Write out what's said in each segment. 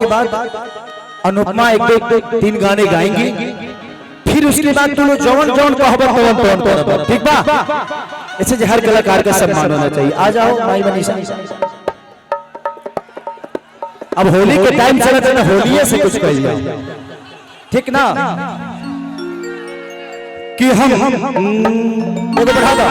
के बाद अनुपमा एक दो तीन गाने गाएंगी, फिर उसके बाद तुम जौन जौन कहब तौन करब, ठीक बा? ऐसे जो हर कलाकार का सम्मान होना चाहिए। आ जाओ माई मनीषा। अब होली के टाइम चला था ना, होली से कुछ कह लिया, ठीक ना? कि हम एगो बढ़ा दो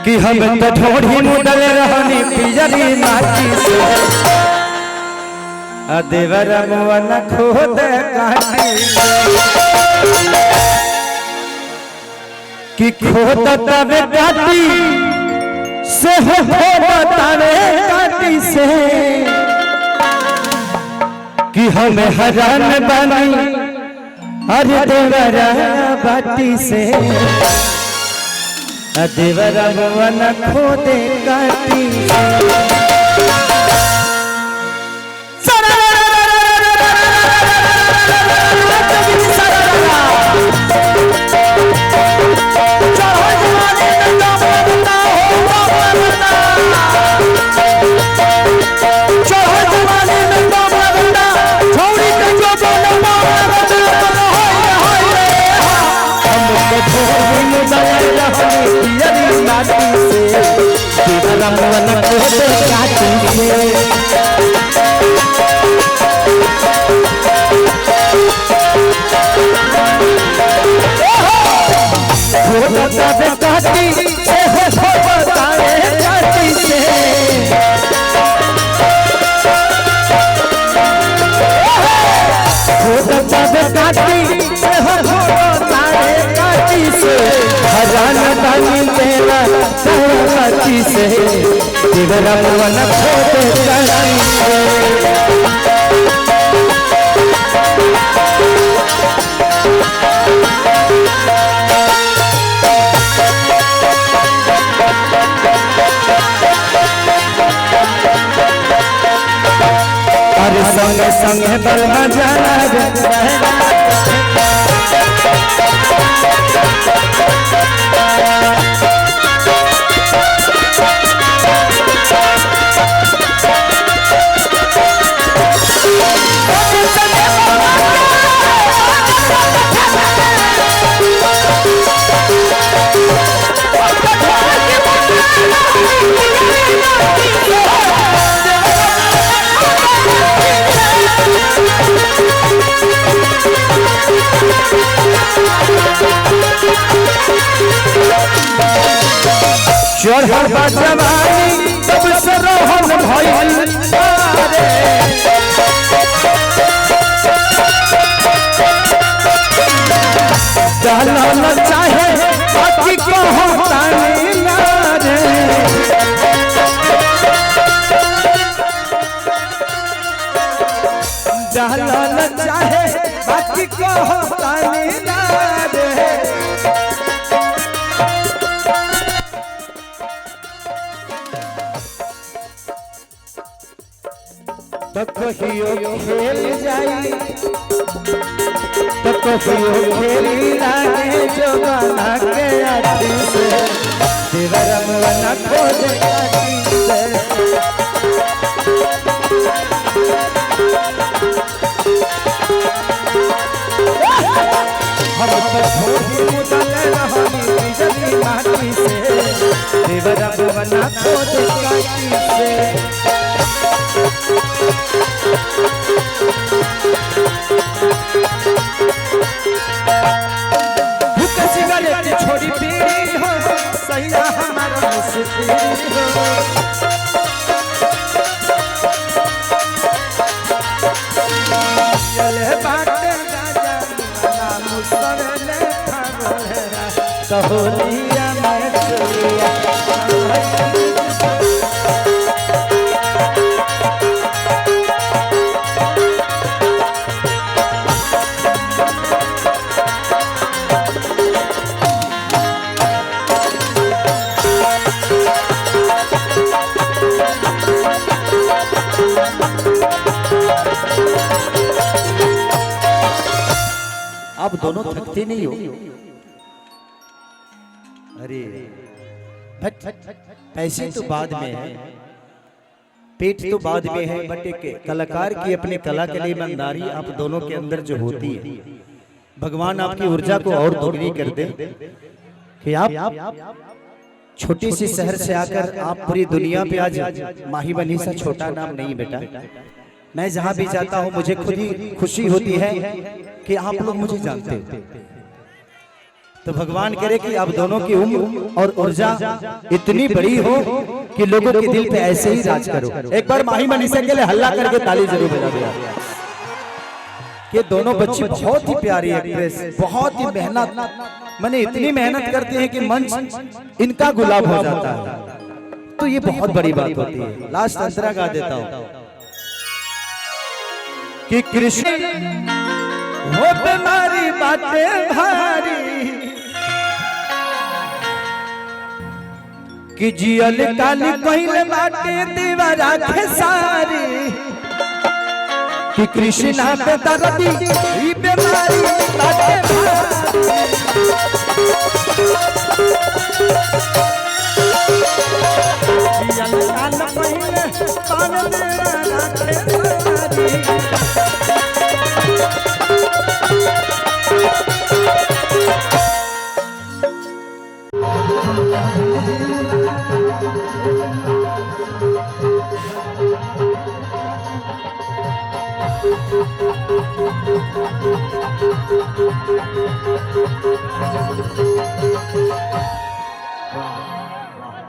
कि हम ढोढ़ी मुदल रहनी पिजरी माटी से देवर मुअन खोद काटी कि खोद तबे काटी से हो तबे काटी से कि हम हरान बनी अरे देवर बाटी से देवर मुअन खोदे काटी से देवर मुअन खोदे काटी अरे संगे संगे बलमा जाना चढ़ल बा जवानी तब से रोहन भइल डालल चाहे बाकी कहूं तानी ना रे डालल चाहे बाकी कहूं तानी ना रे तो कहियो खेल जाई तो कहियो खेली लागे जो बना के आती से देवर मुअन खोद काटी से हम तो ढोढ़ी मुदल रहनी पिजरी माटी से देवर मुअन खोद काटी से भूख सिगरेट छोड़ी पीड़ी हो सैया हमारा मुश्किल हो चले बाटे राजा ना मुसरले खबरेरा सहोलिया में चलिया आप दोनों थकते नहीं हो? अरे पैसे तो बाद में है, पेट तो बाद में है, बट एक कलाकार की अपने कला के लिए ईमानदारी आप दोनों के अंदर जो होती है, भगवान आपकी ऊर्जा को और दोगुनी कर दे कि आप छोटी सी शहर से आकर आप पूरी दुनिया पे आज माही बनी सा छोटा नाम नहीं बेटा। मैं जहां भी जाता हूं मुझे खुद ही खुशी होती है कि आप लोग मुझे जानते हो। तो भगवान करे कि आप दोनों की उम्र और ऊर्जा इतनी बड़ी हो कि लोगों के दिल पे ऐसे ही राज करो। एक बार माही मनीषा के लिए हल्ला करके ताली जरूर बजा दे। ये दोनों बच्ची बहुत ही प्यारी एक्ट्रेस, बहुत ही मेहनत, मैंने इतनी मेहनत करते हैं कि मंच इनका गुलाब हो जाता है, तो ये बहुत बड़ी बात होती है। लास्ट अंतरा गा देता हूं कि कृष्ण हो तुम्हारी बातें भारी कि जियल काली पहले बाटे दीवारा खेसारी कि कृष्णा पे दर्दी ई बीमारी बाटे जियल काल पहले पावे दीवारा खेसारी।